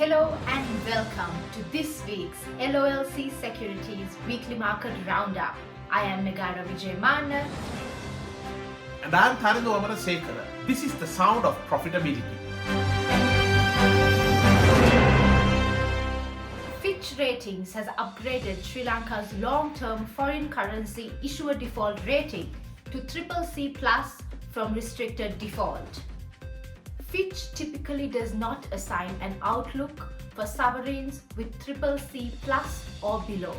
Hello and welcome to this week's LOLC Securities Weekly Market Roundup. I am Megara Vijayamana. And I am Tharindu Amarasekara. This is the sound of profitability. Fitch Ratings has upgraded Sri Lanka's long-term foreign currency issuer default rating to CCC+ from restricted default. Fitch typically does not assign an outlook for sovereigns with CCC+ or below.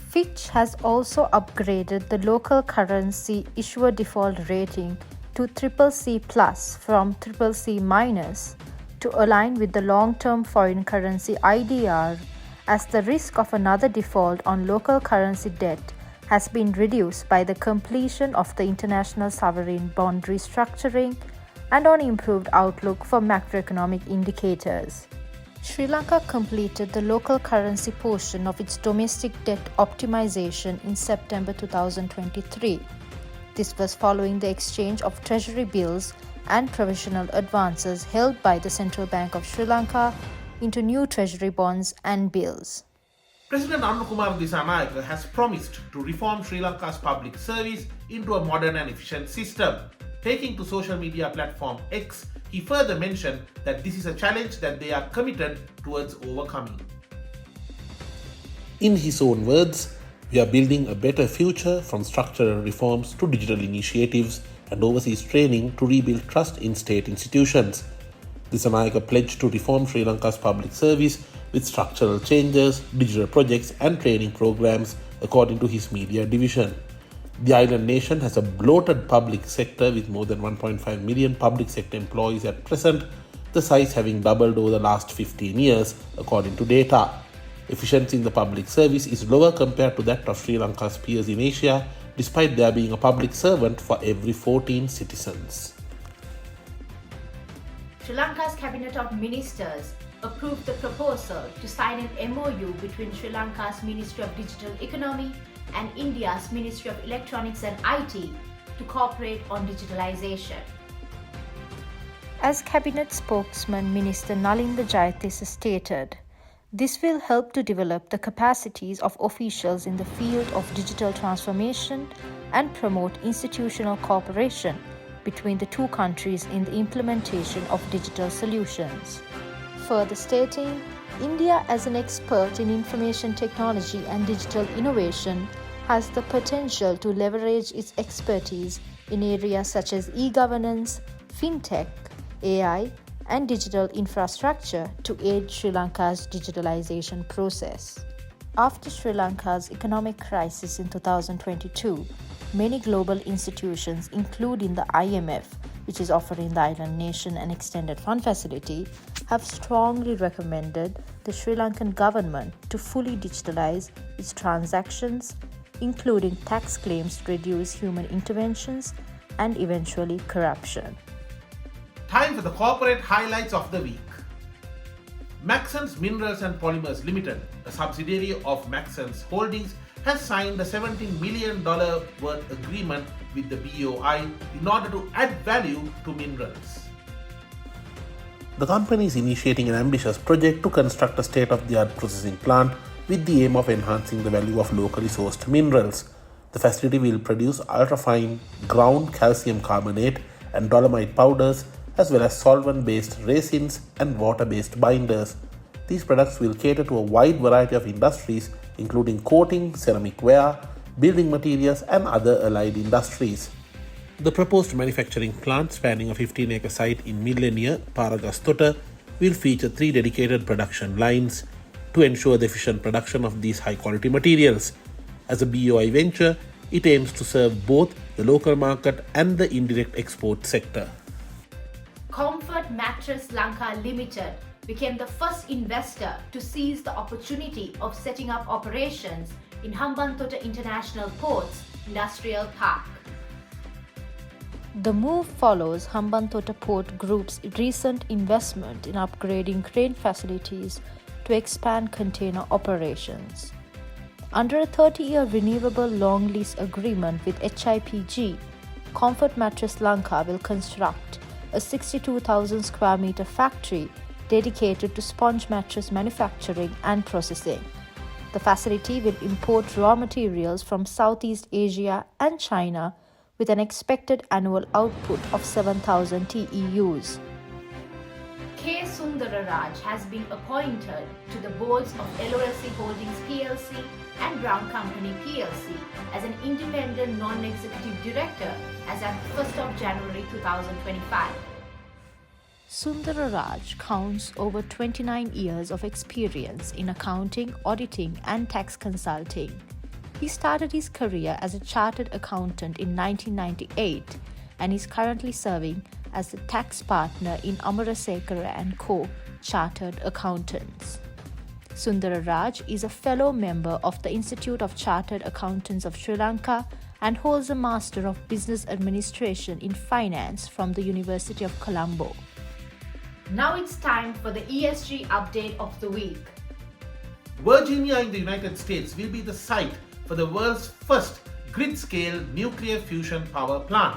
Fitch has also upgraded the local currency issuer default rating to CCC+ from CCC- to align with the long-term foreign currency IDR, as the risk of another default on local currency debt has been reduced by the completion of the international sovereign bond restructuring and on improved outlook for macroeconomic indicators. Sri Lanka completed the local currency portion of its domestic debt optimization in September 2023. This was following the exchange of treasury bills and provisional advances held by the Central Bank of Sri Lanka into new treasury bonds and bills. President Anukumar Dissanayake has promised to reform Sri Lanka's public service into a modern and efficient system. Taking to social media platform X, he further mentioned that this is a challenge that they are committed towards overcoming. In his own words, "We are building a better future from structural reforms to digital initiatives and overseas training to rebuild trust in state institutions." Dissanayake pledged to reform Sri Lanka's public service with structural changes, digital projects and training programs, according to his media division. The island nation has a bloated public sector with more than 1.5 million public sector employees at present, the size having doubled over the last 15 years, according to data. Efficiency in the public service is lower compared to that of Sri Lanka's peers in Asia, despite there being a public servant for every 14 citizens. Sri Lanka's Cabinet of Ministers approved the proposal to sign an MOU between Sri Lanka's Ministry of Digital Economy and India's Ministry of Electronics and IT to cooperate on digitalization. As Cabinet spokesman Minister Nalinda Jayatissa stated, this will help to develop the capacities of officials in the field of digital transformation and promote institutional cooperation between the two countries in the implementation of digital solutions. Further stating, India as an expert in information technology and digital innovation has the potential to leverage its expertise in areas such as e-governance, fintech, AI, and digital infrastructure to aid Sri Lanka's digitalization process. After Sri Lanka's economic crisis in 2022, many global institutions, including the IMF, which is offering the island nation an extended fund facility, have strongly recommended the Sri Lankan government to fully digitalize its transactions, including tax claims to reduce human interventions and eventually corruption. Time for the corporate highlights of the week. Macksons Minerals and Polymers Limited, a subsidiary of Macksons Holdings, has signed a $17 million worth agreement with the BOI in order to add value to minerals. The company is initiating an ambitious project to construct a state-of-the-art processing plant with the aim of enhancing the value of locally sourced minerals. The facility will produce ultrafine ground calcium carbonate and dolomite powders, as well as solvent-based resins and water-based binders. These products will cater to a wide variety of industries, including coating, ceramic ware, building materials, and other allied industries. The proposed manufacturing plant, spanning a 15-acre site in Millenia, Paragastota, will feature 3 dedicated production lines to ensure the efficient production of these high-quality materials. As a BOI venture, it aims to serve both the local market and the indirect export sector. Comfort Mattress Lanka Limited became the first investor to seize the opportunity of setting up operations in Hambantota International Port's industrial park. The move follows Hambantota Port Group's recent investment in upgrading crane facilities to expand container operations. Under a 30-year renewable long lease agreement with HIPG, Comfort Mattress Lanka will construct a 62,000 square meter factory dedicated to sponge mattress manufacturing and processing. The facility will import raw materials from Southeast Asia and China with an expected annual output of 7,000 TEUs. K. Sundararaj has been appointed to the boards of LOLC Holdings PLC and Brown Company PLC as an independent non-executive director as at 1st of January 2025. Sundararaj counts over 29 years of experience in accounting, auditing, and tax consulting. He started his career as a chartered accountant in 1998 and is currently serving as the tax partner in Amarasekara & Co. Chartered Accountants. Sundararaj is a fellow member of the Institute of Chartered Accountants of Sri Lanka and holds a Master of Business Administration in Finance from the University of Colombo. Now it's time for the ESG update of the week. Virginia in the United States will be the site for the world's first grid-scale nuclear fusion power plant.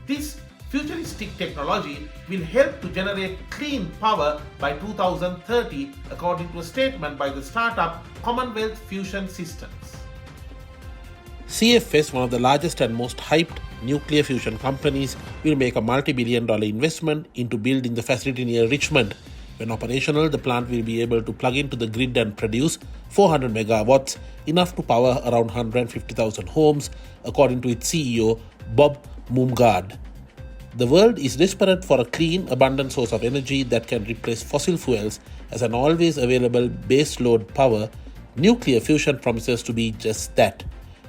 This futuristic technology will help to generate clean power by 2030, according to a statement by the startup Commonwealth Fusion Systems. CFS, one of the largest and most hyped nuclear fusion companies, will make a multi-billion-dollar investment into building the facility near Richmond. When operational, the plant will be able to plug into the grid and produce 400 megawatts, enough to power around 150,000 homes, according to its CEO, Bob Mumgaard. The world is desperate for a clean, abundant source of energy that can replace fossil fuels as an always available baseload power. Nuclear fusion promises to be just that.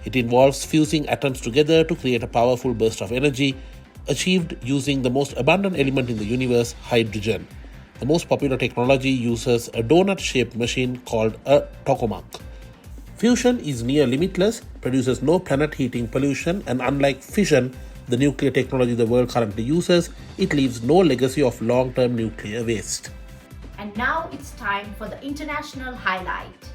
It involves fusing atoms together to create a powerful burst of energy, achieved using the most abundant element in the universe, hydrogen. The most popular technology uses a donut-shaped machine called a tokamak. Fusion is near limitless, produces no planet-heating pollution, and unlike fission, the nuclear technology the world currently uses, it leaves no legacy of long-term nuclear waste. And now it's time for the international highlight.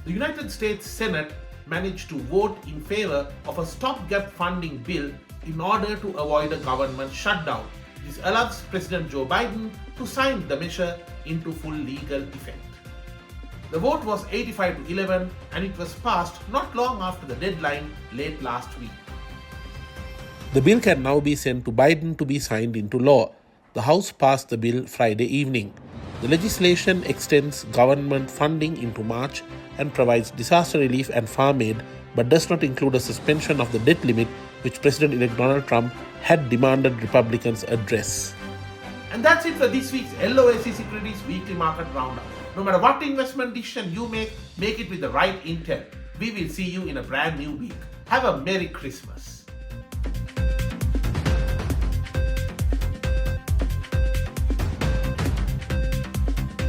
The United States Senate managed to vote in favor of a stopgap funding bill in order to avoid a government shutdown. This allows President Joe Biden to sign the measure into full legal effect. The vote was 85 to 11 and it was passed not long after the deadline late last week. The bill can now be sent to Biden to be signed into law. The House passed the bill Friday evening. The legislation extends government funding into March and provides disaster relief and farm aid, but does not include a suspension of the debt limit which President-elect Donald Trump had demanded Republicans address. And that's it for this week's LOLC Securities Weekly Market Roundup. No matter what investment decision you make it with the right intent. We will see you in a brand new week. Have a Merry Christmas.